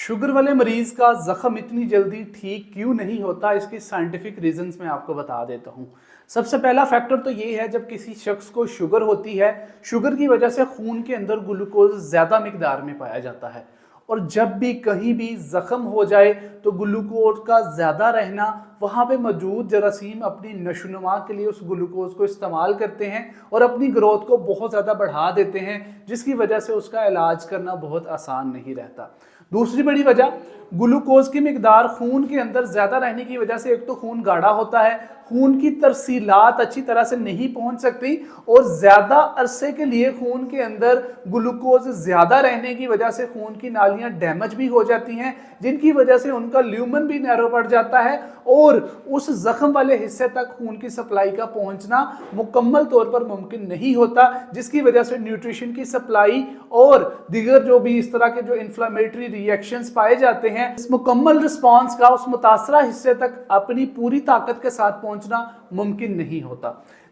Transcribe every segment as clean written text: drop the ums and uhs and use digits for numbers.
Sugar वाले मरीज का जख्म इतनी जल्दी ठीक क्यों नहीं होता, इसकी साइंटिफिक रीजंस मैं आपको बता देता हूँ। सबसे पहला फैक्टर तो ये है, जब किसी शख्स को शुगर होती है, शुगर की वजह से खून के अंदर ग्लूकोज ज़्यादा मिकदार में पाया जाता है। और जब भी कहीं भी जख्म हो जाए तो ग्लूकोज का ज़्यादा रहना, वहाँ पे मौजूद जरासीम अपनी नशोनुमा के लिए उस ग्लूकोज को इस्तेमाल करते हैं और अपनी ग्रोथ को बहुत ज़्यादा बढ़ा देते हैं, जिसकी वजह से उसका इलाज करना बहुत आसान नहीं रहता। दूसरी बड़ी वजह, ग्लूकोज की मिकदार खून के अंदर ज़्यादा रहने की वजह से एक तो खून गाढ़ा होता है, खून की तरसीलात अच्छी तरह से नहीं पहुंच सकती, और ज़्यादा अरसे के लिए खून के अंदर ग्लूकोज ज़्यादा रहने की वजह से खून की नालियां डैमेज भी हो जाती हैं, जिनकी वजह से उनका ल्यूमन भी नैरो पड़ जाता है और उस जख्म वाले हिस्से तक खून की सप्लाई का पहुंचना मुकम्मल तौर पर मुमकिन नहीं होता, जिसकी वजह से न्यूट्रिशन की सप्लाई और दीगर जो भी इस तरह के जो इन्फ्लामेटरी रिएक्शंस पाए जाते हैं, इस मुकम्मल रिस्पॉन्स का उस मुतासरा हिस्से तक अपनी पूरी ताकत के साथ पहुंचना मुमकिन नहीं होता।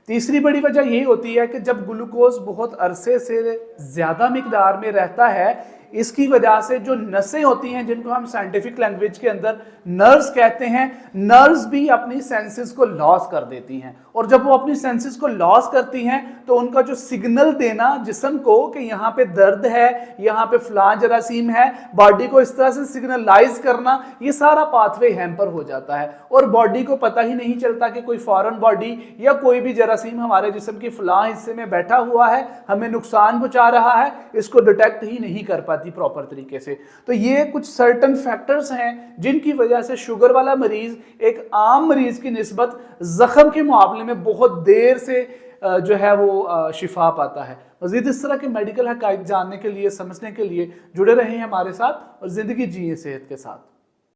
तीसरी बड़ी वजह यही होती है कि जब ग्लूकोज बहुत अरसे से ज़्यादा मिकदार में रहता है, इसकी वजह से जो नसें होती हैं, जिनको हम साइंटिफिक लैंग्वेज के अंदर नर्व्स कहते हैं, नर्व्स भी अपनी सेंसेस को लॉस कर देती हैं। और जब वो अपनी सेंसेस को लॉस करती हैं तो उनका जो सिग्नल देना जिस्म को कि यहाँ पे दर्द है, यहाँ पे फलां जरासीम है, बॉडी को इस तरह से सिग्नलाइज करना, ये सारा पाथवे हैम्पर हो जाता है और बॉडी को पता ही नहीं चलता कि कोई फॉरेन बॉडी या कोई भी जरासीम हमारे जिस्म के फलां हिस्से में बैठा हुआ है, हमें नुकसान पहुंचा रहा है, इसको डिटेक्ट ही नहीं कर पाती प्रॉपर तरीके से। तो ये कुछ सर्टन फैक्टर्स हैं जिनकी वजह से शुगर वाला मरीज एक आम मरीज की निस्बत जख्म के मामले में बहुत देर से जो है वो शिफा पाता है। मजीद इस तरह के मेडिकल हकाइक जानने के लिए, समझने के लिए जुड़े रहें हमारे साथ और जिंदगी जिए सेहत के साथ।